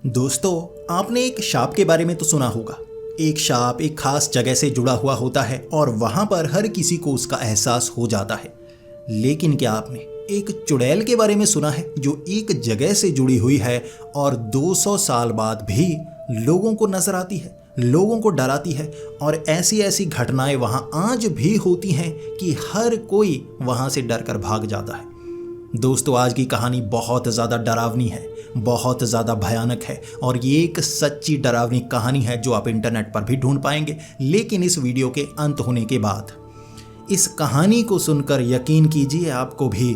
दोस्तों, आपने एक सांप के बारे में तो सुना होगा। एक सांप एक खास जगह से जुड़ा हुआ होता है और वहां पर हर किसी को उसका एहसास हो जाता है। लेकिन क्या आपने एक चुड़ैल के बारे में सुना है जो एक जगह से जुड़ी हुई है और 200 साल बाद भी लोगों को नजर आती है, लोगों को डराती है और ऐसी ऐसी घटनाएं वहां आज भी होती हैं कि हर कोई वहां से डर कर भाग जाता है। दोस्तों, आज की कहानी बहुत ज़्यादा डरावनी है, बहुत ज़्यादा भयानक है और ये एक सच्ची डरावनी कहानी है जो आप इंटरनेट पर भी ढूंढ पाएंगे। लेकिन इस वीडियो के अंत होने के बाद इस कहानी को सुनकर यकीन कीजिए आपको भी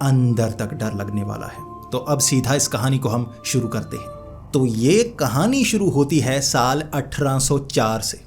अंदर तक डर लगने वाला है। तो अब सीधा इस कहानी को हम शुरू करते हैं। तो ये कहानी शुरू होती है साल 1804 से।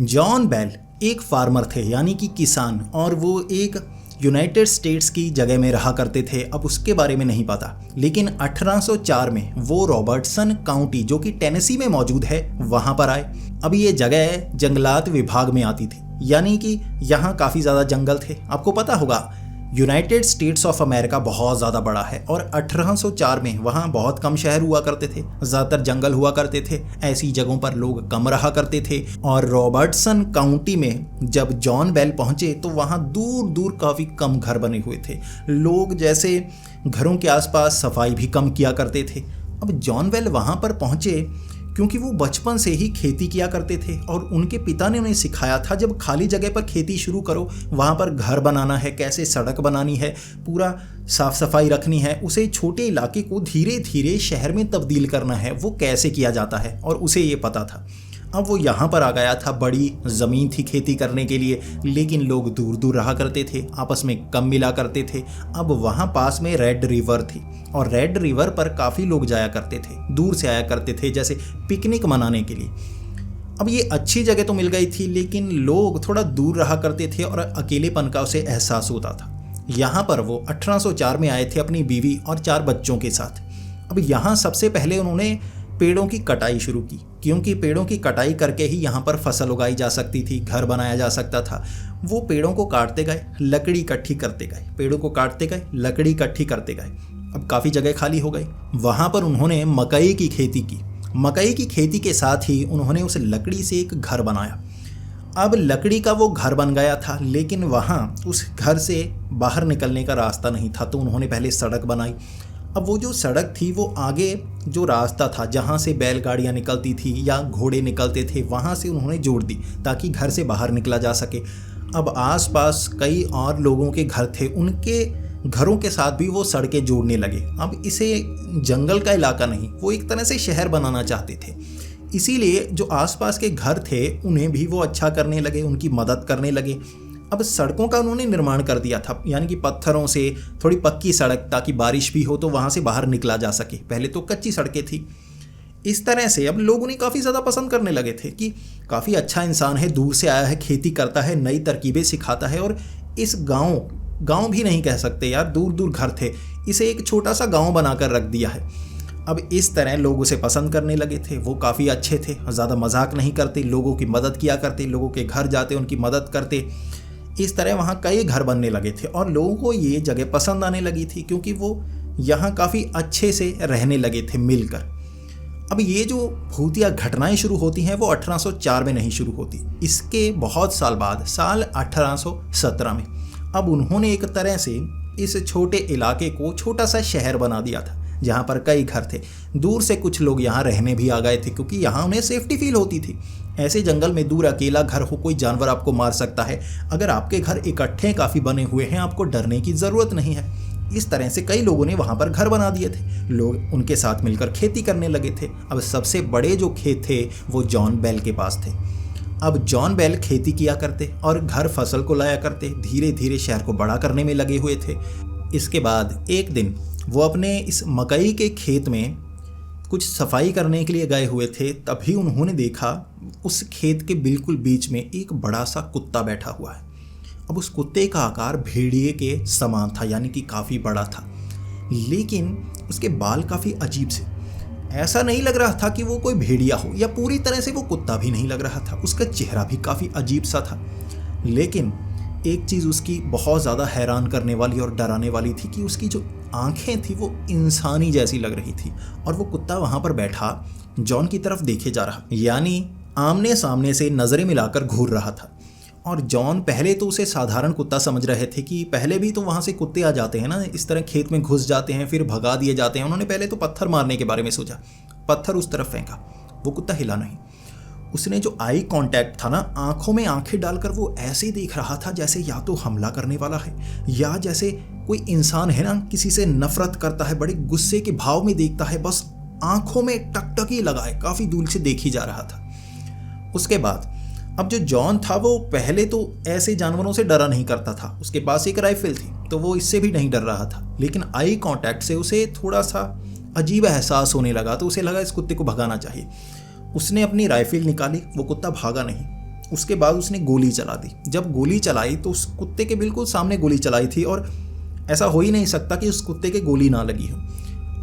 जॉन बेल एक फार्मर थे, यानी कि किसान, और वो एक यूनाइटेड स्टेट्स की जगह में रहा करते थे। अब उसके बारे में नहीं पता, लेकिन 1804 में वो रॉबर्टसन काउंटी, जो कि टेनेसी में मौजूद है, वहां पर आए। अब ये जगह जंगलात विभाग में आती थी, यानी कि यहाँ काफ़ी ज़्यादा जंगल थे। आपको पता होगा यूनाइटेड स्टेट्स ऑफ अमेरिका बहुत ज़्यादा बड़ा है और 1804 में वहाँ बहुत कम शहर हुआ करते थे, ज़्यादातर जंगल हुआ करते थे। ऐसी जगहों पर लोग कम रहा करते थे। और रॉबर्टसन काउंटी में जब जॉन बेल पहुँचे तो वहाँ दूर दूर काफ़ी कम घर बने हुए थे। लोग जैसे घरों के आसपास सफाई भी कम किया करते थे। अब जॉन बेल वहाँ पर पहुँचे क्योंकि वो बचपन से ही खेती किया करते थे और उनके पिता ने उन्हें सिखाया था जब खाली जगह पर खेती शुरू करो, वहाँ पर घर बनाना है, कैसे सड़क बनानी है, पूरा साफ सफाई रखनी है, उसे छोटे इलाके को धीरे धीरे शहर में तब्दील करना है, वो कैसे किया जाता है, और उसे ये पता था। अब वो यहाँ पर आ गया था। बड़ी ज़मीन थी खेती करने के लिए, लेकिन लोग दूर दूर रहा करते थे, आपस में कम मिला करते थे। अब वहाँ पास में रेड रिवर थी और रेड रिवर पर काफ़ी लोग जाया करते थे, दूर से आया करते थे, जैसे पिकनिक मनाने के लिए। अब ये अच्छी जगह तो मिल गई थी, लेकिन लोग थोड़ा दूर रहा करते थे और अकेलेपन का उसे एहसास होता था। यहाँ पर वो 1804 में आए थे अपनी बीवी और 4 बच्चों के साथ। अब यहाँ सबसे पहले उन्होंने पेड़ों की कटाई शुरू की, क्योंकि पेड़ों की कटाई करके ही यहाँ पर फसल उगाई जा सकती थी, घर बनाया जा सकता था। वो पेड़ों को काटते गए, लकड़ी इकट्ठी करते गए, पेड़ों को काटते गए, लकड़ी इकट्ठी करते गए। अब काफ़ी जगह खाली हो गई। वहाँ पर उन्होंने मकई की खेती की। मकई की खेती के साथ ही उन्होंने उस लकड़ी से एक घर बनाया। अब लकड़ी का वो घर बन गया था, लेकिन वहाँ उस घर से बाहर निकलने का रास्ता नहीं था, तो उन्होंने पहले सड़क बनाई। अब वो जो सड़क थी वो आगे जो रास्ता था जहाँ से बैलगाड़ियाँ निकलती थी या घोड़े निकलते थे, वहाँ से उन्होंने जोड़ दी ताकि घर से बाहर निकला जा सके। अब आसपास कई और लोगों के घर थे, उनके घरों के साथ भी वो सड़कें जोड़ने लगे। अब इसे जंगल का इलाका नहीं, वो एक तरह से शहर बनाना चाहते थे। इसीलिए जो आसपास के घर थे उन्हें भी वो अच्छा करने लगे, उनकी मदद करने लगे। अब सड़कों का उन्होंने निर्माण कर दिया था, यानी कि पत्थरों से थोड़ी पक्की सड़क, ताकि बारिश भी हो तो वहाँ से बाहर निकला जा सके। पहले तो कच्ची सड़कें थी। इस तरह से अब लोग उन्हें काफ़ी ज़्यादा पसंद करने लगे थे कि काफ़ी अच्छा इंसान है, दूर से आया है, खेती करता है, नई तरकीबें सिखाता है। और इस गाँव भी नहीं कह सकते यार, दूर दूर घर थे, इसे एक छोटा सा गाँव बनाकर रख दिया है। अब इस तरह लोग उसे पसंद करने लगे थे। वो काफ़ी अच्छे थे, ज़्यादा मजाक नहीं करते, लोगों की मदद किया करते, लोगों के घर जाते उनकी मदद करते। इस तरह वहाँ कई घर बनने लगे थे और लोगों को ये जगह पसंद आने लगी थी, क्योंकि वो यहाँ काफ़ी अच्छे से रहने लगे थे मिलकर। अब ये जो भूतिया घटनाएं शुरू होती हैं वो 1804 में नहीं शुरू होती, इसके बहुत साल बाद साल 1817 में अब उन्होंने एक तरह से इस छोटे इलाके को छोटा सा शहर बना दिया था, जहाँ पर कई घर थे। दूर से कुछ लोग यहाँ रहने भी आ गए थे, क्योंकि यहाँ उन्हें सेफ्टी फील होती थी। ऐसे जंगल में दूर अकेला घर हो, कोई जानवर आपको मार सकता है। अगर आपके घर इकट्ठे काफ़ी बने हुए हैं, आपको डरने की ज़रूरत नहीं है। इस तरह से कई लोगों ने वहाँ पर घर बना दिए थे। लोग उनके साथ मिलकर खेती करने लगे थे। अब सबसे बड़े जो खेत थे वो जॉन बेल के पास थे। अब जॉन बेल खेती किया करते और घर फसल को लाया करते, धीरे धीरे शहर को बड़ा करने में लगे हुए थे। इसके बाद एक दिन वो अपने इस मकई के खेत में कुछ सफाई करने के लिए गए हुए थे। तभी उन्होंने देखा उस खेत के बिल्कुल बीच में एक बड़ा सा कुत्ता बैठा हुआ है। अब उस कुत्ते का आकार भेड़िए के समान था, यानी कि काफ़ी बड़ा था, लेकिन उसके बाल काफ़ी अजीब से। ऐसा नहीं लग रहा था कि वो कोई भेड़िया हो, या पूरी तरह से वो कुत्ता भी नहीं लग रहा था। उसका चेहरा भी काफ़ी अजीब सा था। लेकिन एक चीज़ उसकी बहुत ज़्यादा हैरान करने वाली और डराने वाली थी कि उसकी जो आंखें थी वो इंसानी जैसी लग रही थी और वो कुत्ता वहाँ पर बैठा जॉन की तरफ देखे जा रहा, यानी आमने सामने से नज़रें मिलाकर घूर रहा था। और जॉन पहले तो उसे साधारण कुत्ता समझ रहे थे कि पहले भी तो वहाँ से कुत्ते आ जाते हैं ना, इस तरह खेत में घुस जाते हैं फिर भगा दिए जाते हैं। उन्होंने पहले तो पत्थर मारने के बारे में सोचा, पत्थर उस तरफ फेंका, वो कुत्ता हिला नहीं। उसने जो आई कांटेक्ट था ना, आंखों में आंखें डालकर वो ऐसे देख रहा था जैसे या तो हमला करने वाला है या जैसे कोई इंसान है ना किसी से नफरत करता है, बड़े गुस्से के भाव में देखता है, बस आंखों में टकटकी लगाए काफ़ी दूर से देखी जा रहा था। उसके बाद अब जो जॉन था वो पहले तो ऐसे जानवरों से डरा नहीं करता था, उसके पास एक राइफल थी तो वो इससे भी नहीं डर रहा था, लेकिन आई कांटेक्ट से उसे थोड़ा सा अजीब एहसास होने लगा तो उसे लगा इस कुत्ते को भगाना चाहिए। उसने अपनी राइफल निकाली, वो कुत्ता भागा नहीं। उसके बाद उसने गोली चला दी। जब गोली चलाई तो उस कुत्ते के बिल्कुल सामने गोली चलाई थी और ऐसा हो ही नहीं सकता कि उस कुत्ते के गोली ना लगी हो।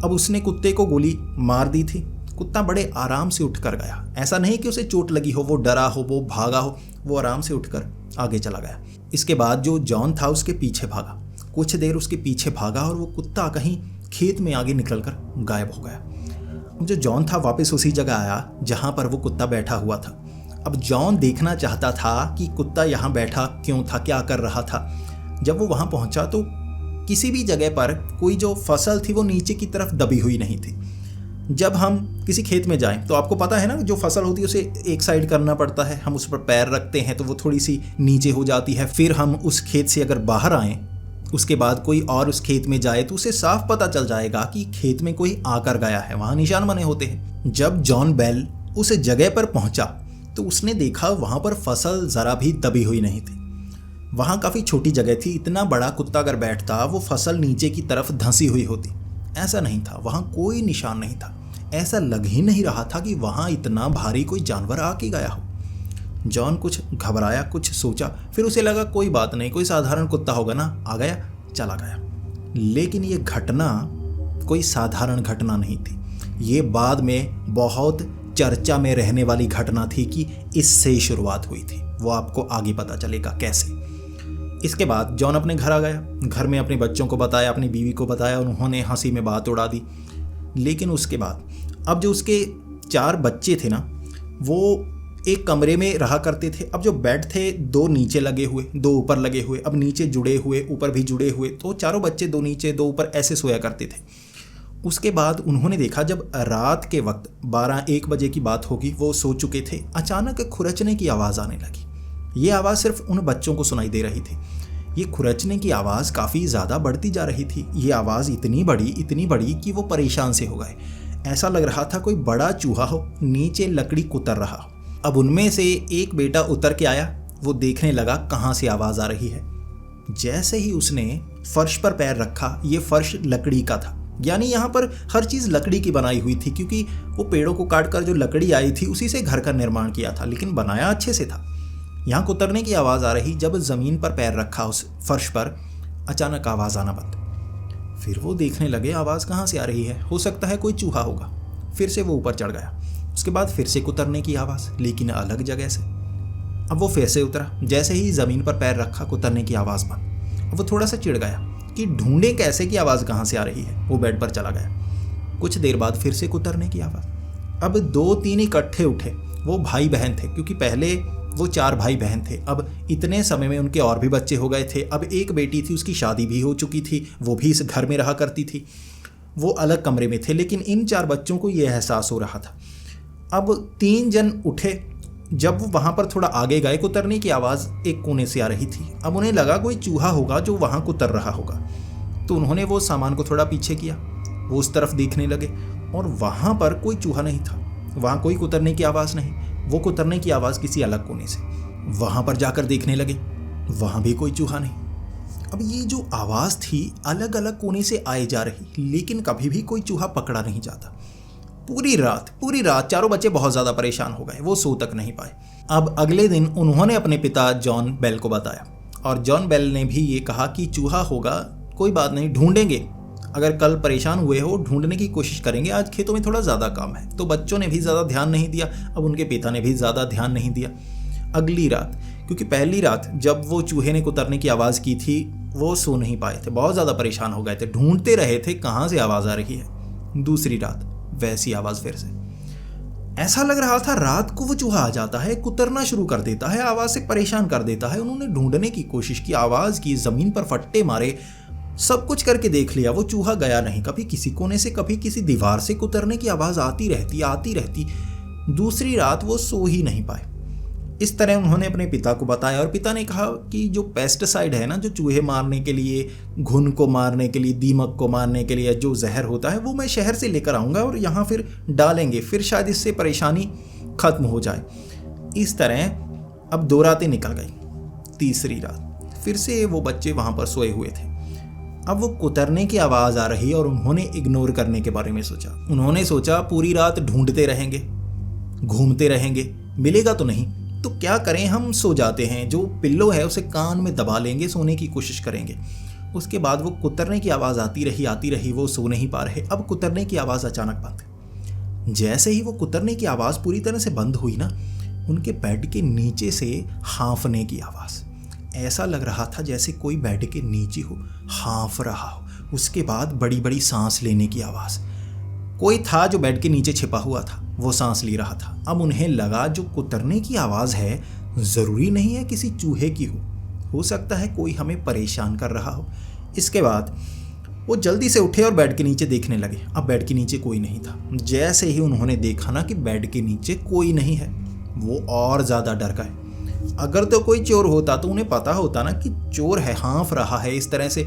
अब उसने कुत्ते को गोली मार दी थी। कुत्ता बड़े आराम से उठकर गया, ऐसा नहीं कि उसे चोट लगी हो, वो डरा हो, वो भागा हो, वो आराम से उठकर आगे चला गया। इसके बाद जो जॉन था उसके पीछे भागा, कुछ देर उसके पीछे भागा और वो कुत्ता कहीं खेत में आगे निकलकर गायब हो गया। जो जॉन था वापस उसी जगह आया जहाँ पर वो कुत्ता बैठा हुआ था। अब जॉन देखना चाहता था कि कुत्ता यहाँ बैठा क्यों था, क्या कर रहा था। जब वो वहाँ पहुँचा तो किसी भी जगह पर कोई जो फसल थी वो नीचे की तरफ दबी हुई नहीं थी। जब हम किसी खेत में जाएं तो आपको पता है ना, जो फसल होती है उसे एक साइड करना पड़ता है, हम उस पर पैर रखते हैं तो वो थोड़ी सी नीचे हो जाती है। फिर हम उस खेत से अगर बाहर आएँ, उसके बाद कोई और उस खेत में जाए तो उसे साफ पता चल जाएगा कि खेत में कोई आकर गया है, वहाँ निशान बने होते हैं। जब जॉन बेल उस जगह पर पहुँचा तो उसने देखा वहाँ पर फसल ज़रा भी दबी हुई नहीं थी। वहाँ काफ़ी छोटी जगह थी, इतना बड़ा कुत्ता अगर बैठता वो फसल नीचे की तरफ धंसी हुई होती। ऐसा नहीं था, वहाँ कोई निशान नहीं था। ऐसा लग ही नहीं रहा था कि वहाँ इतना भारी कोई जानवर आके गया हो। जॉन कुछ घबराया, कुछ सोचा, फिर उसे लगा कोई बात नहीं, कोई साधारण कुत्ता होगा ना, आ गया चला गया। लेकिन ये घटना कोई साधारण घटना नहीं थी। ये बाद में बहुत चर्चा में रहने वाली घटना थी कि इससे ही शुरुआत हुई थी। वो आपको आगे पता चलेगा कैसे। इसके बाद जॉन अपने घर आ गया, घर में अपने बच्चों को बताया, अपनी बीवी को बताया, उन्होंने हंसी में बात उड़ा दी। लेकिन उसके बाद अब जो उसके 4 बच्चे थे ना, वो एक कमरे में रहा करते थे। अब जो बेड थे 2 नीचे लगे हुए, 2 ऊपर लगे हुए, अब नीचे जुड़े हुए, ऊपर भी जुड़े हुए, तो चारों बच्चे 2 नीचे 2 ऊपर ऐसे सोया करते थे। उसके बाद उन्होंने देखा जब रात के वक्त 12-1 बजे की बात होगी, वो सो चुके थे, अचानक खुरचने की आवाज़ आने लगी। ये आवाज़ सिर्फ उन बच्चों को सुनाई दे रही थी। ये खुरचने की आवाज़ काफ़ी ज़्यादा बढ़ती जा रही थी। ये आवाज़ इतनी बड़ी कि वो परेशान से हो गए। ऐसा लग रहा था कोई बड़ा चूहा हो नीचे लकड़ी कुतर रहा हो। अब उनमें से एक बेटा उतर के आया, वो देखने लगा कहाँ से आवाज़ आ रही है। जैसे ही उसने फर्श पर पैर रखा, ये फर्श लकड़ी का था, यानी यहाँ पर हर चीज़ लकड़ी की बनाई हुई थी, क्योंकि वो पेड़ों को काटकर जो लकड़ी आई थी उसी से घर का निर्माण किया था, लेकिन बनाया अच्छे से था। यहाँ कुतरने की आवाज़ आ रही। जब ज़मीन पर पैर रखा उस फर्श पर, अचानक आवाज़ आना बंद। फिर वो देखने लगे आवाज़ कहाँ से आ रही है, हो सकता है कोई चूहा होगा। फिर से वो ऊपर चढ़ गया। उसके बाद फिर से कुतरने की आवाज़, लेकिन अलग जगह से। अब वो फिर से उतरा, जैसे ही ज़मीन पर पैर रखा कुतरने की आवाज़ बंद। अब वो थोड़ा सा चिढ़ गया कि ढूंढे कैसे की आवाज़ कहाँ से आ रही है। वो बेड पर चला गया। कुछ देर बाद फिर से कुतरने की आवाज़। अब 2-3 इकट्ठे उठे। वो भाई बहन थे, क्योंकि पहले वो 4 भाई बहन थे। अब इतने समय में उनके और भी बच्चे हो गए थे। अब एक बेटी थी, उसकी शादी भी हो चुकी थी, वो भी इस घर में रहा करती थी। वो अलग कमरे में थे, लेकिन इन 4 बच्चों को ये एहसास हो रहा था। अब 3 जन उठे। जब वो वहाँ पर थोड़ा आगे गए, कुतरने की आवाज़ एक कोने से आ रही थी। अब उन्हें लगा कोई चूहा होगा जो वहाँ कुतर रहा होगा, तो उन्होंने वो सामान को थोड़ा पीछे किया। वो उस तरफ देखने लगे और वहाँ पर कोई चूहा नहीं था, वहाँ कोई कुतरने की आवाज़ नहीं। वो कुतरने की आवाज़ किसी अलग कोने से। वहाँ पर जाकर देखने लगे, वहाँ भी कोई चूहा नहीं। अब ये जो आवाज़ थी अलग अलग कोने से आए जा रही, लेकिन कभी भी कोई चूहा पकड़ा नहीं जाता। पूरी रात चारों बच्चे बहुत ज़्यादा परेशान हो गए, वो सो तक नहीं पाए। अब अगले दिन उन्होंने अपने पिता जॉन बेल को बताया, और जॉन बेल ने भी ये कहा कि चूहा होगा, कोई बात नहीं, ढूंढेंगे। अगर कल परेशान हुए हो, ढूंढने की कोशिश करेंगे। आज खेतों में थोड़ा ज़्यादा काम है। तो बच्चों ने भी ज़्यादा ध्यान नहीं दिया, अब उनके पिता ने भी ज़्यादा ध्यान नहीं दिया। अगली रात क्योंकि पहली रात जब वो चूहे ने कुतरने की आवाज़ की थी वो सो नहीं पाए थे, बहुत ज़्यादा परेशान हो गए थे, ढूंढते रहे थे कहाँ से आवाज़ आ रही है। दूसरी रात वैसी आवाज़ फिर से। ऐसा लग रहा था रात को वो चूहा आ जाता है, कुतरना शुरू कर देता है, आवाज़ से परेशान कर देता है। उन्होंने ढूंढने की कोशिश की, आवाज़ की, ज़मीन पर फट्टे मारे, सब कुछ करके देख लिया, वो चूहा गया नहीं। कभी किसी कोने से, कभी किसी दीवार से कुतरने की आवाज़ आती रहती। दूसरी रात वो सो ही नहीं पाए। इस तरह उन्होंने अपने पिता को बताया और पिता ने कहा कि जो पेस्टिसाइड है ना, जो चूहे मारने के लिए, घुन को मारने के लिए, दीमक को मारने के लिए जो जहर होता है, वो मैं शहर से लेकर आऊँगा और यहाँ फिर डालेंगे, फिर शायद इससे परेशानी खत्म हो जाए। इस तरह अब 2 रातें निकल गई। तीसरी रात फिर से वो बच्चे वहाँ पर सोए हुए थे। अब वो कुतरने की आवाज़ आ रही और उन्होंने इग्नोर करने के बारे में सोचा। उन्होंने सोचा पूरी रात ढूंढते रहेंगे, घूमते रहेंगे, मिलेगा तो नहीं, तो क्या करें, हम सो जाते हैं, जो पिल्लो है उसे कान में दबा लेंगे, सोने की कोशिश करेंगे। उसके बाद वो कुतरने की आवाज़ आती रही, वो सो नहीं पा रहे। अब कुतरने की आवाज़ अचानक बंद। जैसे ही वो कुतरने की आवाज़ पूरी तरह से बंद हुई ना, उनके बेड के नीचे से हाँफने की आवाज़। ऐसा लग रहा था जैसे कोई बेड के नीचे हो, हाँफ रहा हो। उसके बाद बड़ी बड़ी सांस लेने की आवाज़। कोई था जो बेड के नीचे छिपा हुआ था, वो सांस ले रहा था। अब उन्हें लगा जो कुतरने की आवाज़ है ज़रूरी नहीं है किसी चूहे की हो सकता है कोई हमें परेशान कर रहा हो। इसके बाद वो जल्दी से उठे और बेड के नीचे देखने लगे। अब बेड के नीचे कोई नहीं था। जैसे ही उन्होंने देखा ना कि बेड के नीचे कोई नहीं है, वो और ज़्यादा डर गए। अगर तो कोई चोर होता तो उन्हें पता होता ना कि चोर है, हाँफ रहा है इस तरह से,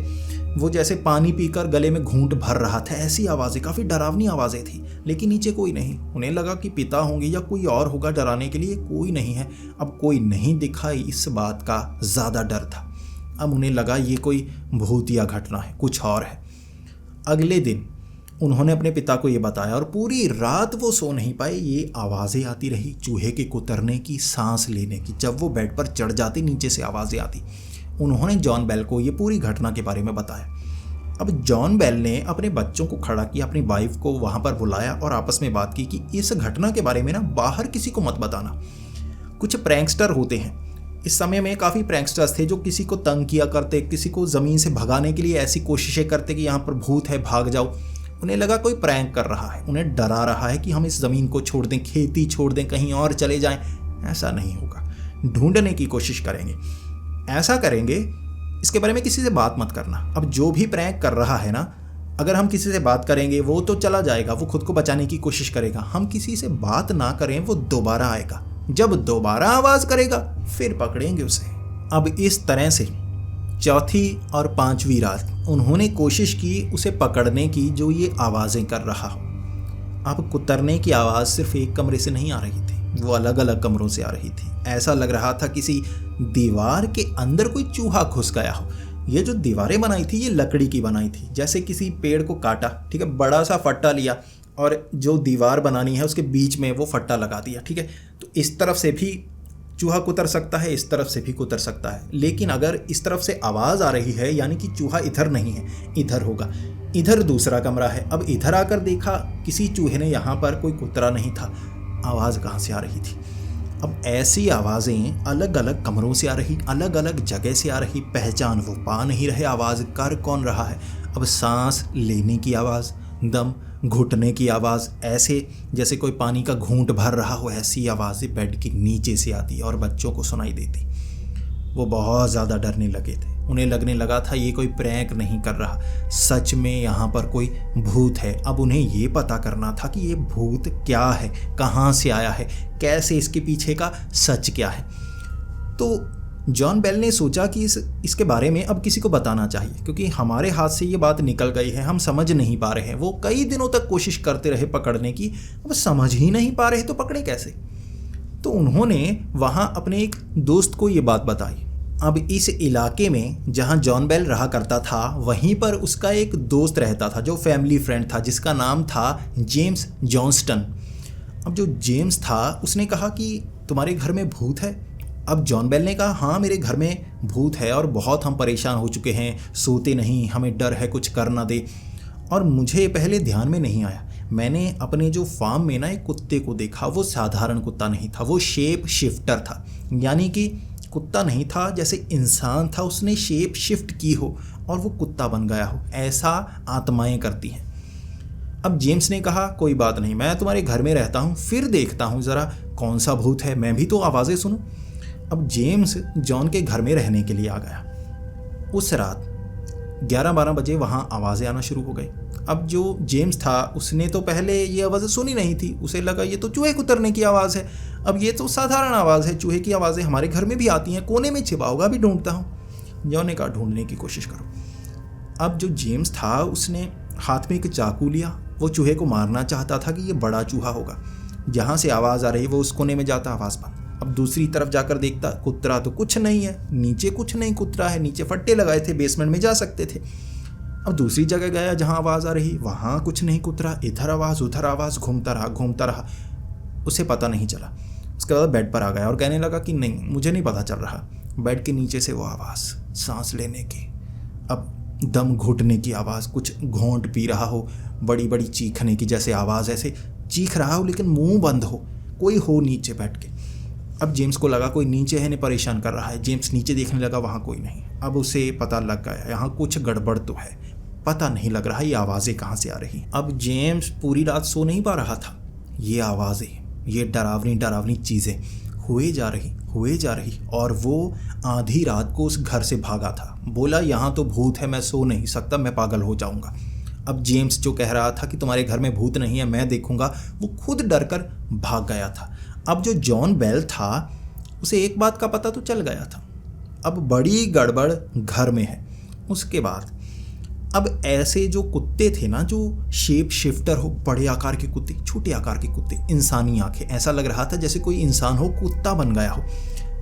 वो जैसे पानी पीकर गले में घूंट भर रहा था, ऐसी आवाज़ें, काफ़ी डरावनी आवाज़ें थी। लेकिन नीचे कोई नहीं। उन्हें लगा कि पिता होंगे या कोई और होगा डराने के लिए, कोई नहीं है। अब कोई नहीं दिखा, इस बात का ज़्यादा डर था। अब उन्हें लगा ये कोई भूतिया घटना है, कुछ और है। अगले दिन उन्होंने अपने पिता को ये बताया और पूरी रात वो सो नहीं पाए। ये आवाज़ें आती रही, चूहे के कुतरने की, सांस लेने की। जब वो बेड पर चढ़ जाती नीचे से आवाज़ें आती। उन्होंने जॉन बेल को ये पूरी घटना के बारे में बताया। अब जॉन बेल ने अपने बच्चों को खड़ा किया, अपनी वाइफ को वहाँ पर बुलाया और आपस में बात की कि इस घटना के बारे में ना बाहर किसी को मत बताना। कुछ प्रैंकस्टर होते हैं, इस समय में काफ़ी प्रैंकस्टर्स थे जो किसी को तंग किया करते, किसी को ज़मीन से भगाने के लिए ऐसी कोशिशें करते कि यहाँ पर भूत है, भाग जाओ। उन्हें लगा कोई प्रैंक कर रहा है, उन्हें डरा रहा है कि हम इस ज़मीन को छोड़ दें, खेती छोड़ दें, कहीं और चले जाएं। ऐसा नहीं होगा, ढूंढने की कोशिश करेंगे, ऐसा करेंगे। इसके बारे में किसी से बात मत करना। अब जो भी प्रैंक कर रहा है ना, अगर हम किसी से बात करेंगे वो तो चला जाएगा, वो खुद को बचाने की कोशिश करेगा। हम किसी से बात ना करें, वो दोबारा आएगा। जब दोबारा आवाज़ करेगा फिर पकड़ेंगे उसे। अब इस तरह से चौथी और 5वीं रात उन्होंने कोशिश की उसे पकड़ने की जो ये आवाज़ें कर रहा हो। अब कुतरने की आवाज़ सिर्फ एक कमरे से नहीं आ रही थी, वो अलग अलग कमरों से आ रही थी। ऐसा लग रहा था किसी दीवार के अंदर कोई चूहा घुस गया हो। ये जो दीवारें बनाई थी ये लकड़ी की बनाई थी, जैसे किसी पेड़ को काटा, ठीक है, बड़ा सा फट्टा लिया और जो दीवार बनानी है उसके बीच में वो फट्टा लगा दिया, ठीक है। तो इस तरफ से भी चूहा कुतर सकता है, इस तरफ से भी कुतर सकता है। लेकिन अगर इस तरफ से आवाज़ आ रही है यानी कि चूहा इधर नहीं है, इधर होगा। इधर दूसरा कमरा है। अब इधर आकर देखा किसी चूहे ने, यहाँ पर कोई कुतरा नहीं था। आवाज़ कहाँ से आ रही थी? अब ऐसी आवाज़ें अलग अलग कमरों से आ रही, अलग अलग जगह से आ रही, पहचान वो पा नहीं रहे आवाज़ कर कौन रहा है। अब सांस लेने की आवाज़, दम घुटने की आवाज़, ऐसे जैसे कोई पानी का घूंट भर रहा हो, ऐसी आवाज़ें बेड के नीचे से आती और बच्चों को सुनाई देती। वो बहुत ज़्यादा डरने लगे थे। उन्हें लगने लगा था ये कोई प्रैंक नहीं कर रहा, सच में यहाँ पर कोई भूत है। अब उन्हें ये पता करना था कि ये भूत क्या है, कहाँ से आया है, कैसे, इसके पीछे का सच क्या है। तो जॉन बेल ने सोचा कि इसके बारे में अब किसी को बताना चाहिए, क्योंकि हमारे हाथ से ये बात निकल गई है, हम समझ नहीं पा रहे हैं। वो कई दिनों तक कोशिश करते रहे पकड़ने की, अब समझ ही नहीं पा रहे तो पकड़े कैसे। तो उन्होंने वहाँ अपने एक दोस्त को ये बात बताई। अब इस इलाके में जहाँ जॉन बेल रहा करता था वहीं पर उसका एक दोस्त रहता था जो फैमिली फ्रेंड था, जिसका नाम था जेम्स जॉनस्टन। अब जो जेम्स था उसने कहा कि तुम्हारे घर में भूत है? अब जॉन बेल ने कहा हाँ, मेरे घर में भूत है और बहुत हम परेशान हो चुके हैं, सोते नहीं, हमें डर है कुछ कर ना दे। और मुझे पहले ध्यान में नहीं आया, मैंने अपने जो फार्म में ना एक कुत्ते को देखा। वो साधारण कुत्ता नहीं था, वो शेप शिफ्टर था, यानी कि कुत्ता नहीं था, जैसे इंसान था, उसने शेप शिफ्ट की हो और वो कुत्ता बन गया हो। ऐसा आत्माएं करती हैं। अब जेम्स ने कहा कोई बात नहीं, मैं तुम्हारे घर में रहता हूँ, फिर देखता हूँ ज़रा कौन सा भूत है, मैं भी तो आवाज़ें सुनूं। अब जेम्स जॉन के घर में रहने के लिए आ गया। उस रात 11-12 बजे वहाँ आवाज़ें आना शुरू हो गई। अब जो जेम्स था उसने तो पहले ये आवाज़ें सुनी नहीं थी, उसे लगा ये तो चूहे कुतरने की आवाज़ है। अब ये तो साधारण आवाज़ है, चूहे की आवाज़ें हमारे घर में भी आती हैं, कोने में छिपा होगा, अभी ढूंढता हूँ। जॉन ने कहा ढूंढने की कोशिश करो। अब जो जेम्स था उसने हाथ में एक चाकू लिया, वो चूहे को मारना चाहता था कि ये बड़ा चूहा होगा। जहाँ से आवाज़ आ रही वो उस कोने में जाता, आवाज़ बंद। अब दूसरी तरफ जाकर देखता, कुतरा तो कुछ नहीं है, नीचे कुछ नहीं कुतरा है, नीचे फट्टे लगाए थे, बेसमेंट में जा सकते थे। अब दूसरी जगह गया जहाँ आवाज़ आ रही, वहाँ कुछ नहीं कुतरा, इधर आवाज़ उधर आवाज़, घूमता रहा, उसे पता नहीं चला। उसके बाद बेड पर आ गया और कहने लगा कि नहीं, मुझे नहीं पता चल रहा। बेड के नीचे से वो आवाज़, सांस लेने की, अब दम घुटने की आवाज़, कुछ घोंट पी रहा हो, बड़ी बड़ी चीखने की जैसे आवाज़, ऐसे चीख रहा हो लेकिन मुंह बंद हो, कोई हो नीचे बैठ के। अब जेम्स को लगा कोई नीचे है, ने परेशान कर रहा है। जेम्स नीचे देखने लगा, वहाँ कोई नहीं। अब उसे पता लग गया यहाँ कुछ गड़बड़ तो है, पता नहीं लग रहा ये आवाज़ें कहाँ से आ रही। अब जेम्स पूरी रात सो नहीं पा रहा था। ये आवाज़ें, ये डरावनी चीज़ें हुए जा रही और वो आधी रात को उस घर से भागा था। बोला यहाँ तो भूत है, मैं सो नहीं सकता, मैं पागल हो जाऊँगा। अब जेम्स जो कह रहा था कि तुम्हारे घर में भूत नहीं है, मैं देखूँगा, वो खुद डरकर भाग गया था। अब जो जॉन बेल था उसे एक बात का पता तो चल गया था, अब बड़ी गड़बड़ घर में है। उसके बाद अब ऐसे जो कुत्ते थे ना, जो शेप शिफ्टर हो, बड़े आकार के कुत्ते, छोटे आकार के कुत्ते, इंसानी आंखें, ऐसा लग रहा था जैसे कोई इंसान हो, कुत्ता बन गया हो।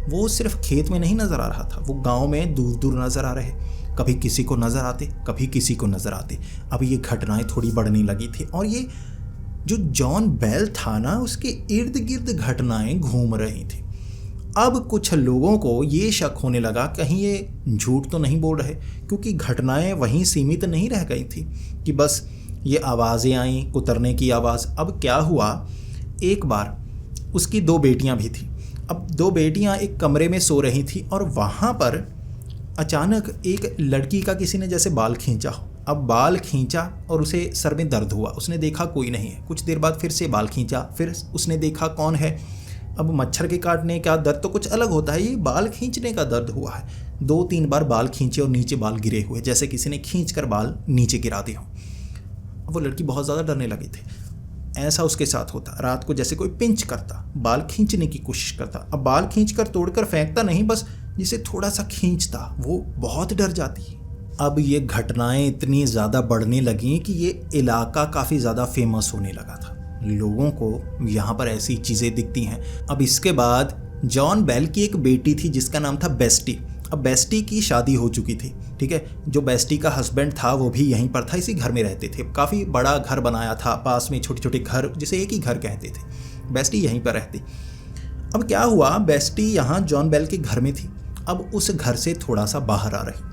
वो सिर्फ खेत में नहीं नज़र आ रहा था, वो गांव में दूर दूर नज़र आ रहे, कभी किसी को नज़र आते, कभी किसी को नज़र आते। अब ये घटनाएं थोड़ी बढ़ने लगी थी और ये जो जॉन बेल था ना, उसके इर्द गिर्द घटनाएं घूम रही थी। अब कुछ लोगों को ये शक होने लगा कहीं ये झूठ तो नहीं बोल रहे, क्योंकि घटनाएं वहीं सीमित नहीं रह गई थी कि बस ये आवाज़ें आईं, कुतरने की आवाज़। अब क्या हुआ, एक बार उसकी 2 बेटियां भी थी। अब 2 बेटियां एक कमरे में सो रही थी और वहाँ पर अचानक एक लड़की का किसी ने जैसे बाल खींचा हो। अब बाल खींचा और उसे सर में दर्द हुआ, उसने देखा कोई नहीं है। कुछ देर बाद फिर से बाल खींचा, फिर उसने देखा कौन है। अब मच्छर के काटने का दर्द तो कुछ अलग होता है, ये बाल खींचने का दर्द हुआ है। 2-3 बार बाल खींचे और नीचे बाल गिरे हुए, जैसे किसी ने खींचकर बाल नीचे गिरा दिए हो। अब वो लड़की बहुत ज़्यादा डरने लगी थी। ऐसा उसके साथ होता, रात को जैसे कोई पिंच करता, बाल खींचने की कोशिश करता। अब बाल खींचकर तोड़कर फेंकता नहीं, बस जिसे थोड़ा सा खींचता, वो बहुत डर जाती। अब ये घटनाएं इतनी ज़्यादा बढ़ने लगीं कि ये इलाका काफ़ी ज़्यादा फेमस होने लगा था, लोगों को यहाँ पर ऐसी चीज़ें दिखती हैं। अब इसके बाद जॉन बेल की एक बेटी थी जिसका नाम था बेस्टी। अब बेस्टी की शादी हो चुकी थी, ठीक है। जो बेस्टी का हस्बैंड था वो भी यहीं पर था, इसी घर में रहते थे। काफ़ी बड़ा घर बनाया था, पास में छोटे छोटे घर, जिसे एक ही घर कहते थे। बेस्टी यहीं पर रहती। अब क्या हुआ, बेस्टी यहाँ जॉन बेल के घर में थी, अब उस घर से थोड़ा सा बाहर आ रही।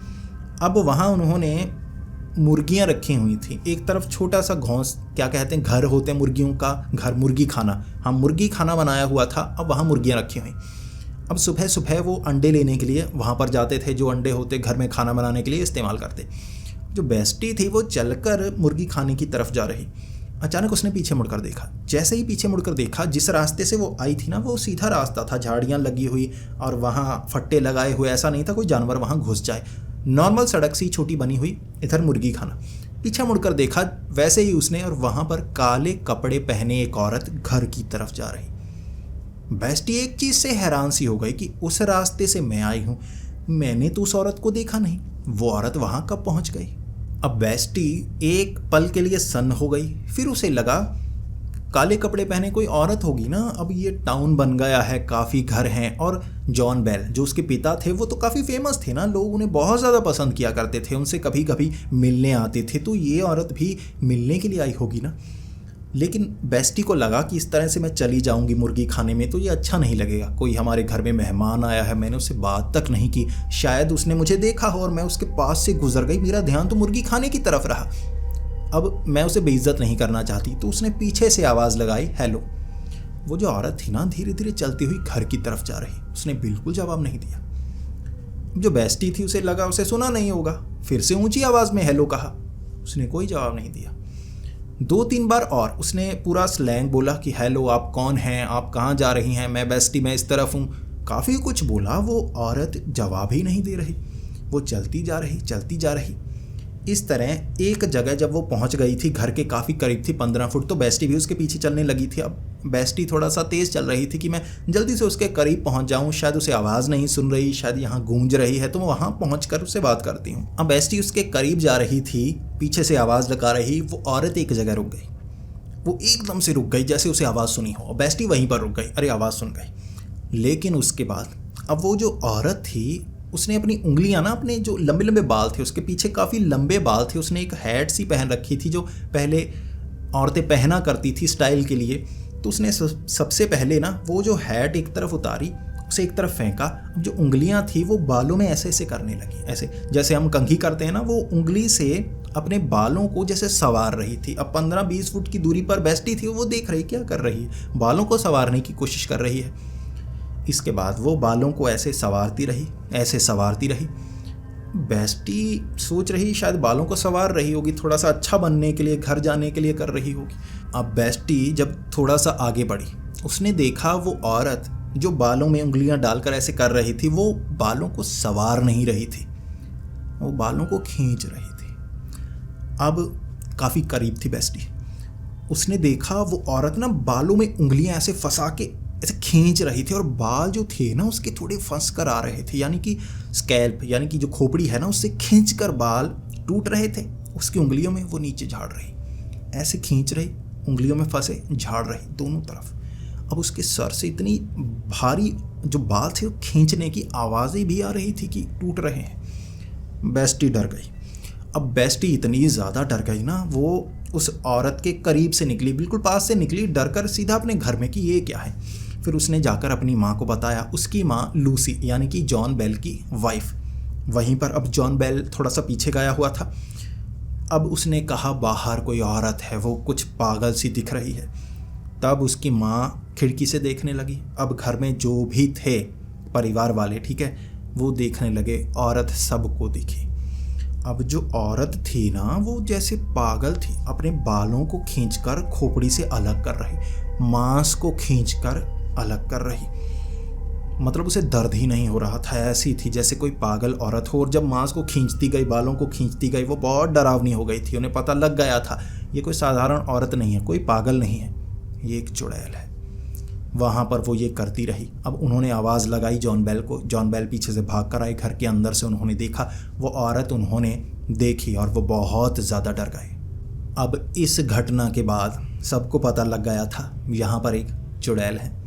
अब वहाँ उन्होंने मुर्गियाँ रखी हुई थी। एक तरफ छोटा सा घोंस, क्या कहते हैं, घर होते हैं मुर्गियों का घर, मुर्गी खाना, हाँ मुर्गी खाना बनाया हुआ था। अब वहाँ मुर्गियाँ रखी हुई। अब सुबह सुबह वो अंडे लेने के लिए वहाँ पर जाते थे, जो अंडे होते घर में खाना बनाने के लिए इस्तेमाल करते। जो बेस्टी थी वो चलकर मुर्गी खाने की तरफ जा रही। अचानक उसने पीछे मुड़कर देखा। जैसे ही पीछे मुड़कर देखा, जिस रास्ते से वो आई थी ना, वो सीधा रास्ता था, झाड़ियाँ लगी हुई और वहाँ फट्टे लगाए हुए, ऐसा नहीं था कोई जानवर वहाँ घुस जाए। नॉर्मल सड़क सी छोटी बनी हुई, इधर मुर्गी खाना। पीछे मुड़कर देखा वैसे ही उसने, और वहाँ पर काले कपड़े पहने एक औरत घर की तरफ जा रही। बेस्टी एक चीज़ से हैरान सी हो गई कि उस रास्ते से मैं आई हूँ, मैंने तो उस औरत को देखा नहीं, वो औरत वहाँ कब पहुँच गई। अब बेस्टी एक पल के लिए सन्न हो गई, फिर उसे लगा काले कपड़े पहने कोई औरत होगी ना। अब ये टाउन बन गया है, काफ़ी घर हैं, और जॉन बेल जो उसके पिता थे वो तो काफ़ी फेमस थे ना, लोग उन्हें बहुत ज़्यादा पसंद किया करते थे, उनसे कभी कभी मिलने आते थे, तो ये औरत भी मिलने के लिए आई होगी ना। लेकिन बेस्टी को लगा कि इस तरह से मैं चली जाऊंगी मुर्गी खाने में तो ये अच्छा नहीं लगेगा, कोई हमारे घर में मेहमान आया है, मैंने उससे बात तक नहीं की, शायद उसने मुझे देखा हो और मैं उसके पास से गुजर गई, मेरा ध्यान तो मुर्गी खाने की तरफ रहा। अब मैं उसे बेइज्जत नहीं करना चाहती, तो उसने पीछे से आवाज़ लगाई, हेलो। वो जो औरत थी ना, धीरे धीरे चलती हुई घर की तरफ जा रही, उसने बिल्कुल जवाब नहीं दिया। जो बेस्टी थी उसे लगा उसे सुना नहीं होगा, फिर से ऊंची आवाज़ में हेलो कहा। उसने कोई जवाब नहीं दिया। 2-3 बार और उसने पूरा स्लैंग बोला कि हेलो, आप कौन हैं, आप कहाँ जा रही हैं, मैं बेस्टी, मैं इस तरफ हूँ। काफ़ी कुछ बोला, वो औरत जवाब ही नहीं दे रही। वो चलती जा रही। इस तरह एक जगह जब वो पहुंच गई थी, घर के काफ़ी करीब थी, 15 फुट, तो बेस्टी भी उसके पीछे चलने लगी थी। अब बेस्टी थोड़ा सा तेज़ चल रही थी कि मैं जल्दी से उसके करीब पहुंच जाऊं, शायद उसे आवाज़ नहीं सुन रही, शायद यहाँ गूंज रही है, तो मैं वहाँ पहुँच कर उससे बात करती हूँ। अब बेस्टी उसके करीब जा रही थी, पीछे से आवाज़ लगा रही। वो औरत एक जगह रुक गई, वो एकदम से रुक गई जैसे उसे आवाज़ सुनी हो। बेस्टी वहीं पर रुक गई, अरे आवाज़ सुन गई। लेकिन उसके बाद अब वो जो औरत थी उसने अपनी उंगलियां ना, अपने जो लंबे लंबे बाल थे, उसके पीछे काफ़ी लंबे बाल थे, उसने एक हैट सी पहन रखी थी जो पहले औरतें पहना करती थी स्टाइल के लिए। तो उसने सबसे पहले ना वो जो हैट एक तरफ उतारी, उसे एक तरफ फेंका। अब जो उंगलियां थी वो बालों में ऐसे ऐसे करने लगी, ऐसे जैसे हम कंघी करते हैं ना, वो उंगली से अपने बालों को जैसे संवार रही थी। अब 15-20 फुट की दूरी पर बेस्टी थी, वो देख रही क्या कर रही है, बालों को संवारने की कोशिश कर रही है। इसके बाद वो बालों को ऐसे संवारती रही। बेस्टी सोच रही शायद बालों को संवार रही होगी, थोड़ा सा अच्छा बनने के लिए, घर जाने के लिए कर रही होगी। अब बेस्टी जब थोड़ा सा आगे बढ़ी, उसने देखा वो औरत जो बालों में उंगलियां डालकर ऐसे कर रही थी, वो बालों को संवार नहीं रही थी, वो बालों को खींच रही थी। अब काफ़ी करीब थी बेस्टी, उसने देखा वो औरत ना बालों में उंगलियां ऐसे फंसा के ऐसे खींच रही थी, और बाल जो थे ना उसके थोड़े फंस कर आ रहे थे, यानी कि स्कैल्प, यानी कि जो खोपड़ी है ना, उससे खींच कर बाल टूट रहे थे उसकी उंगलियों में। वो नीचे झाड़ रही, ऐसे खींच रही, उंगलियों में फंसे, झाड़ रही दोनों तरफ। अब उसके सर से इतनी भारी जो बाल थे वो खींचने की आवाज़ें भी आ रही थी कि टूट रहे हैं। बेस्टी डर गई। अब बेस्टी इतनी ज़्यादा डर गई ना, वो उस औरत के करीब से निकली, बिल्कुल पास से निकली, डर कर सीधा अपने घर में कि ये क्या है। फिर उसने जाकर अपनी माँ को बताया। उसकी माँ लूसी, यानी कि जॉन बेल की वाइफ, वहीं पर। अब जॉन बेल थोड़ा सा पीछे गया हुआ था। अब उसने कहा बाहर कोई औरत है, वो कुछ पागल सी दिख रही है। तब उसकी माँ खिड़की से देखने लगी। अब घर में जो भी थे परिवार वाले, ठीक है, वो देखने लगे, औरत सबको दिखी। अब जो औरत थी ना, वो जैसे पागल थी, अपने बालों को खींचकर खोपड़ी से अलग कर रही, मांस को खींचकर अलग कर रही। मतलब उसे दर्द ही नहीं हो रहा था, ऐसी थी जैसे कोई पागल औरत हो। और जब मांस को खींचती गई, बालों को खींचती गई, वो बहुत डरावनी हो गई थी। उन्हें पता लग गया था ये कोई साधारण औरत नहीं है, कोई पागल नहीं है, ये एक चुड़ैल है। वहाँ पर वो ये करती रही। अब उन्होंने आवाज़ लगाई जॉन बेल को। जॉन बेल पीछे से भाग कर आए, घर के अंदर से उन्होंने देखा वो औरत, उन्होंने देखी और वो बहुत ज़्यादा डर गए। अब इस घटना के बाद सबको पता लग गया था यहाँ पर एक चुड़ैल है।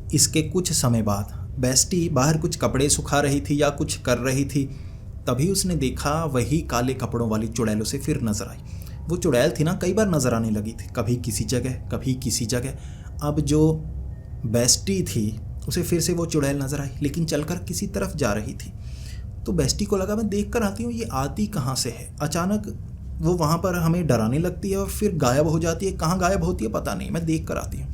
इसके कुछ समय बाद बेस्टी बाहर कुछ कपड़े सुखा रही थी या कुछ कर रही थी, तभी उसने देखा वही काले कपड़ों वाली चुड़ैल उसे फिर नज़र आई। वो चुड़ैल थी ना, कई बार नज़र आने लगी थी, कभी किसी जगह, कभी किसी जगह। अब जो बेस्टी थी उसे फिर से वो चुड़ैल नज़र आई, लेकिन चलकर किसी तरफ जा रही थी। तो बेस्टी को लगा मैं देख कर आती हूँ ये आती कहाँ से है। अचानक वो वहाँ पर हमें डराने लगती है और फिर गायब हो जाती है। कहाँ गायब होती है पता नहीं, मैं देख कर आती हूँ।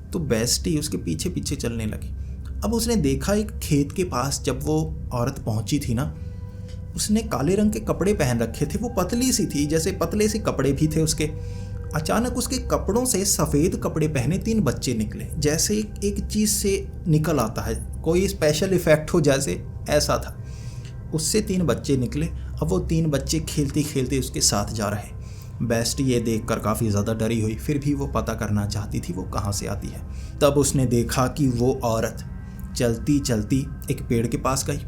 तो बेस्टी उसके पीछे पीछे चलने लगी। अब उसने देखा एक खेत के पास जब वो औरत पहुँची थी ना, उसने काले रंग के कपड़े पहन रखे थे, वो पतली सी थी, जैसे पतले से कपड़े भी थे उसके। अचानक उसके कपड़ों से सफ़ेद कपड़े पहने 3 बच्चे निकले, जैसे एक चीज़ से निकल आता है, कोई स्पेशल इफ़ेक्ट हो जैसे, ऐसा था। उससे 3 बच्चे निकले। अब वो 3 बच्चे खेलते खेलते उसके साथ जा रहे। बेस्टी ये देखकर काफ़ी ज़्यादा डरी हुई, फिर भी वो पता करना चाहती थी वो कहाँ से आती है। तब उसने देखा कि वो औरत चलती चलती एक पेड़ के पास गई।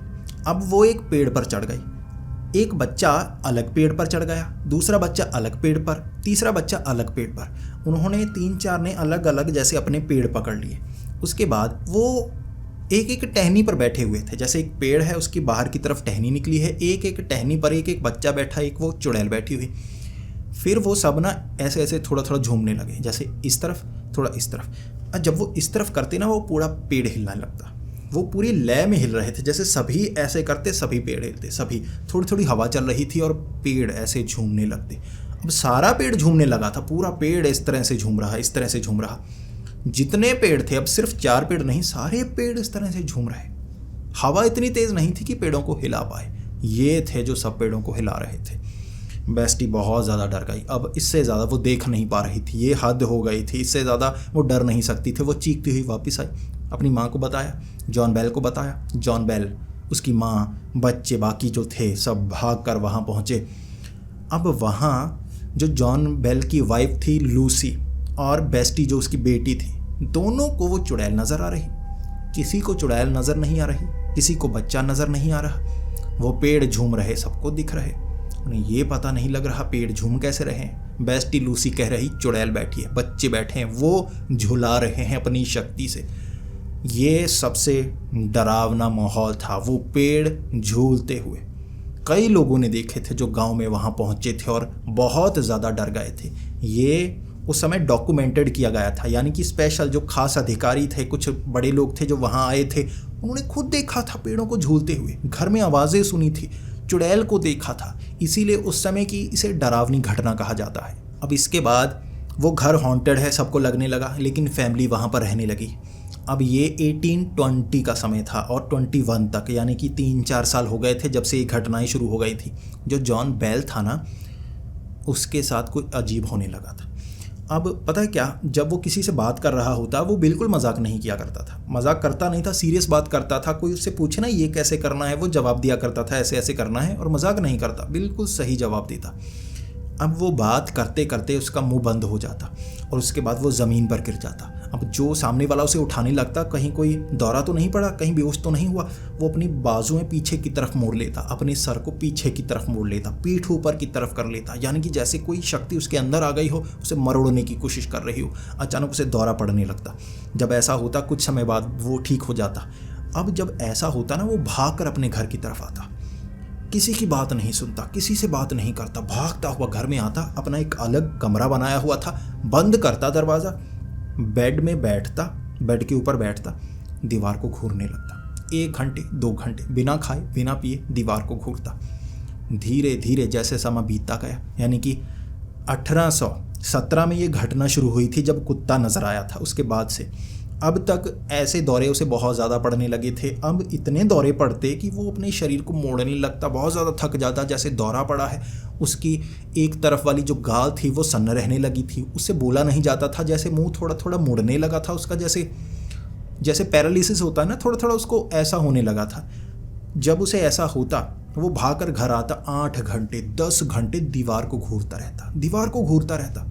अब वो एक पेड़ पर चढ़ गई। एक बच्चा अलग पेड़ पर चढ़ गया, दूसरा बच्चा अलग पेड़ पर, तीसरा बच्चा अलग पेड़ पर। उन्होंने 3-4 ने अलग अलग जैसे अपने पेड़ पकड़ लिए। उसके बाद वो एक एक टहनी पर बैठे हुए थे, जैसे एक पेड़ है उसकी बाहर की तरफ टहनी निकली है, एक एक टहनी पर एक एक बच्चा बैठा, एक वो चुड़ैल बैठी हुई। फिर वो सब ना ऐसे ऐसे थोड़ा थोड़ा झूमने लगे, जैसे इस तरफ थोड़ा इस तरफ। और जब वो इस तरफ करते ना, वो पूरा पेड़ हिलने लगता। वो पूरी लय में हिल रहे थे, जैसे सभी ऐसे करते सभी पेड़ हिलते, सभी। थोड़ी थोड़ी हवा चल रही थी और पेड़ ऐसे झूमने लगते। अब सारा पेड़ झूमने लगा था, पूरा पेड़ इस तरह से झूम रहा, इस तरह से झूम रहा। जितने पेड़ थे, अब सिर्फ 4 पेड़ नहीं, सारे पेड़ इस तरह से झूम रहे। हवा इतनी तेज़ नहीं थी कि पेड़ों को हिला पाए। ये थे जो सब पेड़ों को हिला रहे थे। बेस्टी बहुत ज़्यादा डर गई। अब इससे ज़्यादा वो देख नहीं पा रही थी, ये हद हो गई थी, इससे ज़्यादा वो डर नहीं सकती थी। वो चीखती हुई वापस आई, अपनी माँ को बताया, जॉन बेल को बताया। जॉन बेल, उसकी माँ, बच्चे, बाकी जो थे सब भाग कर वहाँ पहुँचे। अब वहाँ जो जॉन बेल की वाइफ थी लूसी और बेस्टी जो उसकी बेटी थी, दोनों को वो चुड़ैल नज़र आ रही। किसी को चुड़ैल नज़र नहीं आ रही, किसी को बच्चा नज़र नहीं आ रहा। वो पेड़ झूम रहे, सबको दिख रहे। उन्हें ये पता नहीं लग रहा पेड़ झूम कैसे रहे हैं। बेस्टी लूसी कह रही चुड़ैल बैठी है, बच्चे बैठे हैं, वो झुला रहे हैं अपनी शक्ति से। ये सबसे डरावना माहौल था, वो पेड़ झूलते हुए। कई लोगों ने देखे थे जो गांव में वहाँ पहुँचे थे और बहुत ज़्यादा डर गए थे। ये उस समय डॉक्यूमेंटेड किया गया था, यानी कि स्पेशल जो खास अधिकारी थे, कुछ बड़े लोग थे जो वहाँ आए थे, उन्होंने खुद देखा था पेड़ों को झूलते हुए, घर में आवाज़ें सुनी थी, चुड़ैल को देखा था। इसीलिए उस समय की इसे डरावनी घटना कहा जाता है। अब इसके बाद वो घर हॉन्टेड है सबको लगने लगा, लेकिन फैमिली वहाँ पर रहने लगी। अब ये 1820 का समय था और 21 तक, यानी कि 3-4 साल हो गए थे जब से ये घटनाएं शुरू हो गई थी। जो जॉन बेल था ना, उसके साथ कुछ अजीब होने लगा था। अब पता है क्या, जब वो किसी से बात कर रहा होता वो बिल्कुल मजाक नहीं किया करता था, मजाक करता नहीं था, सीरियस बात करता था। कोई उससे पूछे ना ये कैसे करना है, वो जवाब दिया करता था ऐसे ऐसे करना है, और मजाक नहीं करता, बिल्कुल सही जवाब देता। अब वो बात करते करते उसका मुंह बंद हो जाता और उसके बाद वो ज़मीन पर गिर जाता। अब जो सामने वाला उसे उठाने लगता, कहीं कोई दौरा तो नहीं पड़ा, कहीं बेहोश तो नहीं हुआ, वो अपनी बाजुएं पीछे की तरफ मोड़ लेता, अपने सर को पीछे की तरफ मोड़ लेता, पीठ ऊपर की तरफ कर लेता, यानी कि जैसे कोई शक्ति उसके अंदर आ गई हो, उसे मरोड़ने की कोशिश कर रही हो। अचानक उसे दौरा पड़ने लगता। जब ऐसा होता कुछ समय बाद वो ठीक हो जाता। अब जब ऐसा होता ना, वो भाग कर अपने घर की तरफ आता, किसी की बात नहीं सुनता, किसी से बात नहीं करता, भागता हुआ घर में आता, अपना एक अलग कमरा बनाया हुआ था, बंद करता दरवाज़ा, बेड में बैठता, बेड के ऊपर बैठता, दीवार को घूरने लगता। 1 घंटे 2 घंटे बिना खाए बिना पिए दीवार को घूरता। धीरे धीरे जैसे समय बीतता गया, यानी कि 1817 में ये घटना शुरू हुई थी जब कुत्ता नजर आया था। उसके बाद से अब तक ऐसे दौरे उसे बहुत ज़्यादा पड़ने लगे थे। अब इतने दौरे पड़ते कि वो अपने शरीर को मोड़ने लगता, बहुत ज़्यादा थक जाता। जैसे दौरा पड़ा है, उसकी एक तरफ वाली जो गाल थी वो सन्न रहने लगी थी, उससे बोला नहीं जाता था, जैसे मुंह थोड़ा थोड़ा मुड़ने लगा था उसका, जैसे पैरालिसिस होता है ना, थोड़ा थोड़ा उसको ऐसा होने लगा था। जब उसे ऐसा होता वो भागकर घर आता, 8 घंटे 10 घंटे दीवार को घूरता रहता।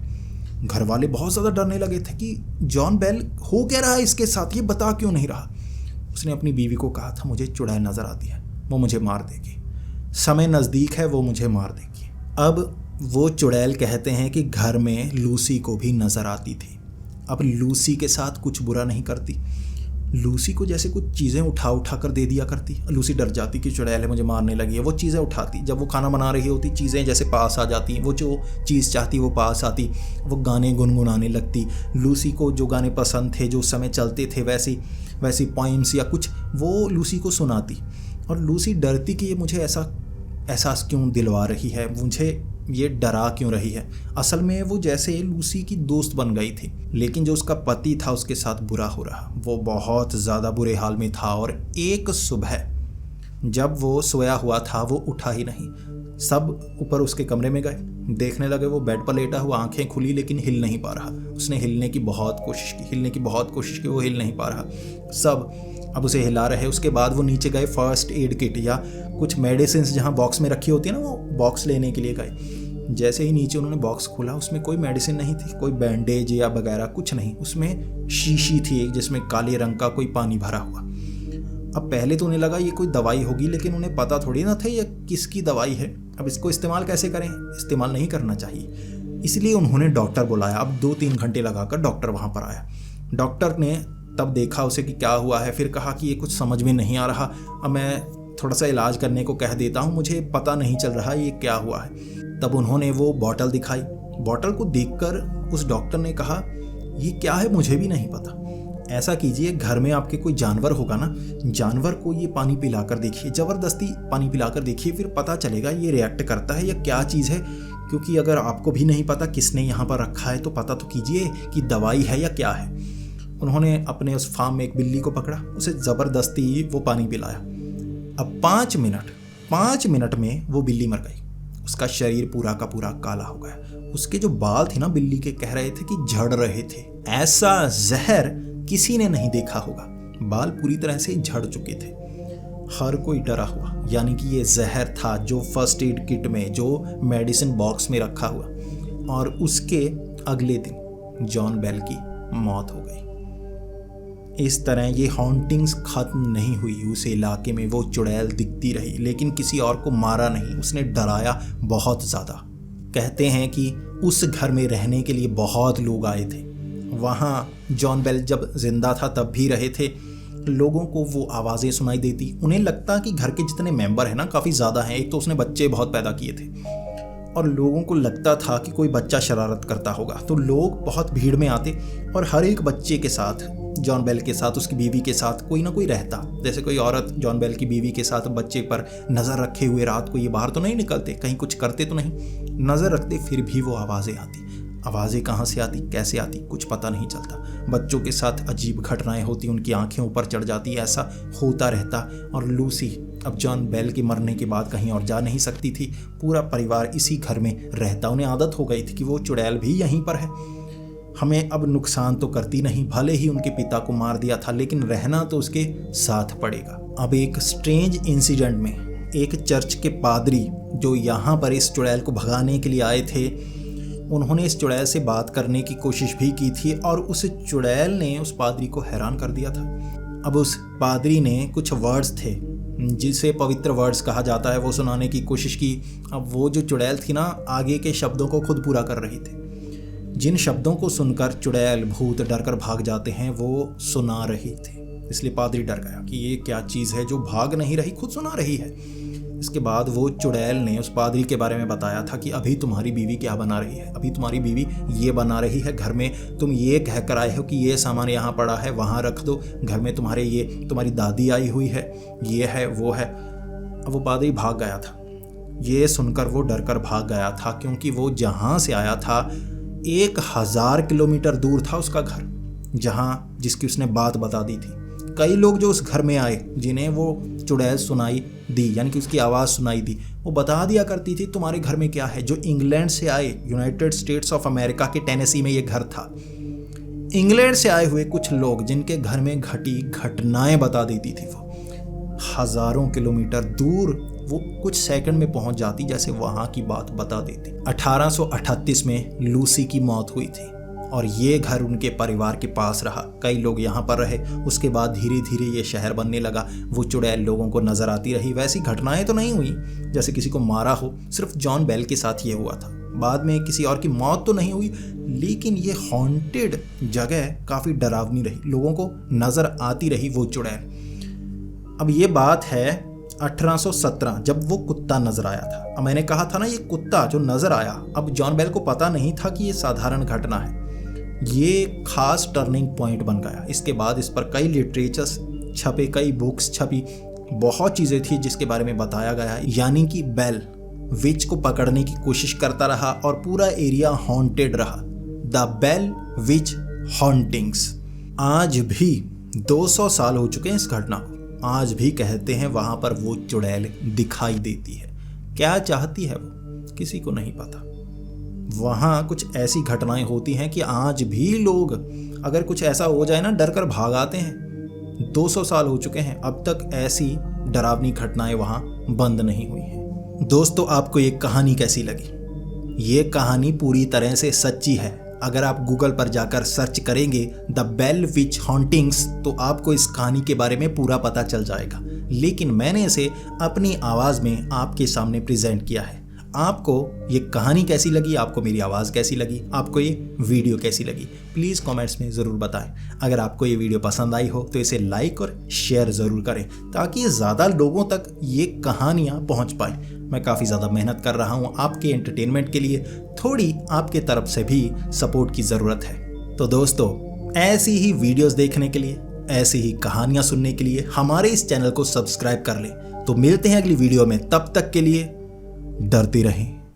घर वाले बहुत ज़्यादा डरने लगे थे कि जॉन बेल हो क्या रहा है इसके साथ, ये बता क्यों नहीं रहा। उसने अपनी बीवी को कहा था, मुझे चुड़ैल नज़र आती है, वो मुझे मार देगी, समय नज़दीक है, वो मुझे मार देगी। अब वो चुड़ैल कहते हैं कि घर में लूसी को भी नज़र आती थी। अब लूसी के साथ कुछ बुरा नहीं करती, लूसी को जैसे कुछ चीज़ें उठा कर दे दिया करती। लूसी डर जाती कि चुड़ैल है, मुझे मारने लगी है, वो चीज़ें उठाती। जब वो खाना बना रही होती, चीज़ें जैसे पास आ जाती, वो जो चीज़ चाहती वो पास आती। वो गाने गुनगुनाने लगती। लूसी को जो गाने पसंद थे, जो उस समय चलते थे, वैसी पोइम्स या कुछ वो लूसी को सुनाती। और लूसी डरती कि ये मुझे ऐसा एहसास क्यों दिलवा रही है, मुझे ये डरा क्यों रही है। असल में वो जैसे लूसी की दोस्त बन गई थी, लेकिन जो उसका पति था उसके साथ बुरा हो रहा। वो बहुत ज़्यादा बुरे हाल में था और एक सुबह जब वो सोया हुआ था वो उठा ही नहीं। सब ऊपर उसके कमरे में गए, देखने लगे वो बेड पर लेटा हुआ, आंखें खुली लेकिन हिल नहीं पा रहा। उसने हिलने की बहुत कोशिश की, वो हिल नहीं पा रहा। सब अब उसे हिला रहे। उसके बाद वो नीचे गए, फर्स्ट एड किट या कुछ मेडिसिन जहाँ बॉक्स में रखी होती है ना, वो बॉक्स लेने के लिए गए। जैसे ही नीचे उन्होंने बॉक्स खोला, उसमें कोई मेडिसिन नहीं थी, कोई बैंडेज या वगैरह कुछ नहीं। उसमें शीशी थी एक, जिसमें काले रंग का कोई पानी भरा हुआ। अब पहले तो उन्हें लगा ये कोई दवाई होगी, लेकिन उन्हें पता थोड़ी ना था ये किसकी दवाई है। अब इसको इस्तेमाल कैसे करें, इस्तेमाल नहीं करना चाहिए। इसलिए उन्होंने डॉक्टर बुलाया। अब 2-3 घंटे लगाकर डॉक्टर वहाँ पर आया। डॉक्टर ने तब देखा उसे कि क्या हुआ है, फिर कहा कि ये कुछ समझ में नहीं आ रहा, अब मैं थोड़ा सा इलाज करने को कह देता हूँ, मुझे पता नहीं चल रहा ये क्या हुआ है। तब उन्होंने वो बॉटल दिखाई। बॉटल को देखकर उस डॉक्टर ने कहा, ये क्या है मुझे भी नहीं पता। ऐसा कीजिए, घर में आपके कोई जानवर होगा ना, जानवर को ये पानी पिलाकर देखिए, ज़बरदस्ती पानी पिलाकर देखिए, फिर पता चलेगा ये रिएक्ट करता है या क्या चीज़ है। क्योंकि अगर आपको भी नहीं पता किसने यहाँ पर रखा है, तो पता तो कीजिए कि दवाई है या क्या है। उन्होंने अपने उस फार्म में एक बिल्ली को पकड़ा, उसे ज़बरदस्ती वो पानी पिलाया। अब 5 मिनट में वो बिल्ली मर गई। उसका शरीर पूरा का पूरा काला हो गया। उसके जो बाल थे ना बिल्ली के, कह रहे थे कि झड़ रहे थे। ऐसा जहर किसी ने नहीं देखा होगा। बाल पूरी तरह से झड़ चुके थे। हर कोई डरा हुआ, यानी कि ये जहर था जो फर्स्ट एड किट में, जो मेडिसिन बॉक्स में रखा हुआ। और उसके अगले दिन जॉन बेल की मौत हो गई। इस तरह ये हॉन्टिंग्स खत्म नहीं हुई। उस इलाके में वो चुड़ैल दिखती रही, लेकिन किसी और को मारा नहीं। उसने डराया बहुत ज़्यादा। कहते हैं कि उस घर में रहने के लिए बहुत लोग आए थे। वहाँ जॉन बेल जब जिंदा था तब भी रहे थे। लोगों को वो आवाज़ें सुनाई देती। उन्हें लगता कि घर के जितने मेंबर हैं ना, काफ़ी ज़्यादा हैं। एक तो उसने बच्चे बहुत पैदा किए थे और लोगों को लगता था कि कोई बच्चा शरारत करता होगा, तो लोग बहुत भीड़ में आते और हर एक बच्चे के साथ, जॉन बेल के साथ, उसकी बीवी के साथ कोई ना कोई रहता। जैसे कोई औरत जॉन बेल की बीवी के साथ बच्चे पर नज़र रखे हुए रात को, ये बाहर तो नहीं निकलते, कहीं कुछ करते तो नहीं, नज़र रखते, फिर भी वो आवाज़ें आती। आवाज़ें कहाँ से आती, कैसे आती, कुछ पता नहीं चलता। बच्चों के साथ अजीब घटनाएं होती, उनकी आंखें ऊपर चढ़ जाती, ऐसा होता रहता। और लूसी अब जॉन बेल के मरने के बाद कहीं और जा नहीं सकती थी। पूरा परिवार इसी घर में रहता। उन्हें आदत हो गई थी कि वो चुड़ैल भी यहीं पर है, हमें अब नुकसान तो करती नहीं। भले ही उनके पिता को मार दिया था, लेकिन रहना तो उसके साथ पड़ेगा। अब एक स्ट्रेंज इंसिडेंट में एक चर्च के पादरी जो यहाँ पर इस चुड़ैल को भगाने के लिए आए थे, उन्होंने इस चुड़ैल से बात करने की कोशिश भी की थी और उस चुड़ैल ने उस पादरी को हैरान कर दिया था। अब उस पादरी ने कुछ वर्ड्स थे जिसे पवित्र वर्ड्स कहा जाता है, वो सुनाने की कोशिश की। अब वो जो चुड़ैल थी ना, आगे के शब्दों को खुद पूरा कर रही थी। जिन शब्दों को सुनकर चुड़ैल भूत डर कर भाग जाते हैं, वो सुना रही थी। इसलिए पादरी डर गया कि ये क्या चीज़ है जो भाग नहीं रही, खुद सुना रही है। इसके बाद वो चुड़ैल ने उस पादरी के बारे में बताया था कि अभी तुम्हारी बीवी क्या बना रही है, अभी तुम्हारी बीवी ये बना रही है, घर में तुम ये कह कर आए हो कि ये सामान यहाँ पड़ा है, वहाँ रख दो, घर में तुम्हारे ये तुम्हारी दादी आई हुई है, ये है वो है। अब वो पादरी भाग गया था। ये सुनकर वो डर कर भाग गया था, क्योंकि वो जहाँ से आया था 1000 किलोमीटर दूर था उसका घर, जहाँ जिसकी उसने बात बता दी थी। कई लोग जो उस घर में आए, जिन्हें वो चुड़ैल सुनाई दी, यानी कि उसकी आवाज़ सुनाई दी, वो बता दिया करती थी तुम्हारे घर में क्या है। जो इंग्लैंड से आए, यूनाइटेड स्टेट्स ऑफ अमेरिका के टेनेसी में ये घर था, इंग्लैंड से आए हुए कुछ लोग जिनके घर में घटी घटनाएं बता देती थी। वो हज़ारों किलोमीटर दूर वो कुछ सेकंड में पहुंच जाती, जैसे वहां की बात बता देती। 1838 में लूसी की मौत हुई थी और ये घर उनके परिवार के पास रहा। कई लोग यहाँ पर रहे। उसके बाद धीरे धीरे ये शहर बनने लगा। वो चुड़ैल लोगों को नजर आती रही। वैसी घटनाएं तो नहीं हुई जैसे किसी को मारा हो, सिर्फ जॉन बेल के साथ ये हुआ था। बाद में किसी और की मौत तो नहीं हुई, लेकिन ये हॉन्टेड जगह काफ़ी डरावनी रही, लोगों को नज़र आती रही वो चुड़ैल। अब ये बात है 1817, जब वो कुत्ता नजर आया था। अब मैंने कहा था ना, ये कुत्ता जो नजर आया, अब जॉन बेल को पता नहीं था कि ये साधारण घटना है। ये खास टर्निंग पॉइंट बन गया। इसके बाद इस पर कई लिटरेचर्स छपे, कई बुक्स छपी, बहुत चीज़ें थी जिसके बारे में बताया गया है। यानी कि बेल विच को पकड़ने की कोशिश करता रहा और पूरा एरिया हॉन्टेड रहा। The Bell Witch hauntings. आज भी 200 साल हो चुके हैं इस घटना को। आज भी कहते हैं वहाँ पर वो चुड़ैल दिखाई देती है। क्या चाहती है वो, किसी को नहीं पता। वहाँ कुछ ऐसी घटनाएं होती हैं कि आज भी लोग, अगर कुछ ऐसा हो जाए ना, डर कर भाग आते हैं। 200 साल हो चुके हैं, अब तक ऐसी डरावनी घटनाएं वहाँ बंद नहीं हुई हैं। दोस्तों, आपको ये कहानी कैसी लगी? ये कहानी पूरी तरह से सच्ची है। अगर आप गूगल पर जाकर सर्च करेंगे द बेल विच हॉन्टिंग्स, तो आपको इस कहानी के बारे में पूरा पता चल जाएगा। लेकिन मैंने इसे अपनी आवाज़ में आपके सामने प्रेजेंट किया है। आपको ये कहानी कैसी लगी, आपको मेरी आवाज़ कैसी लगी, आपको ये वीडियो कैसी लगी, प्लीज़ कमेंट्स में ज़रूर बताएं। अगर आपको ये वीडियो पसंद आई हो तो इसे लाइक और शेयर ज़रूर करें, ताकि ज़्यादा लोगों तक ये कहानियाँ पहुँच पाएँ। मैं काफ़ी ज़्यादा मेहनत कर रहा हूँ आपके एंटरटेनमेंट के लिए, थोड़ी आपके तरफ से भी सपोर्ट की ज़रूरत है। तो दोस्तों, ऐसी ही वीडियोज़ देखने के लिए, ऐसी ही कहानियाँ सुनने के लिए हमारे इस चैनल को सब्सक्राइब कर लें। तो मिलते हैं अगली वीडियो में, तब तक के लिए डरते रहें।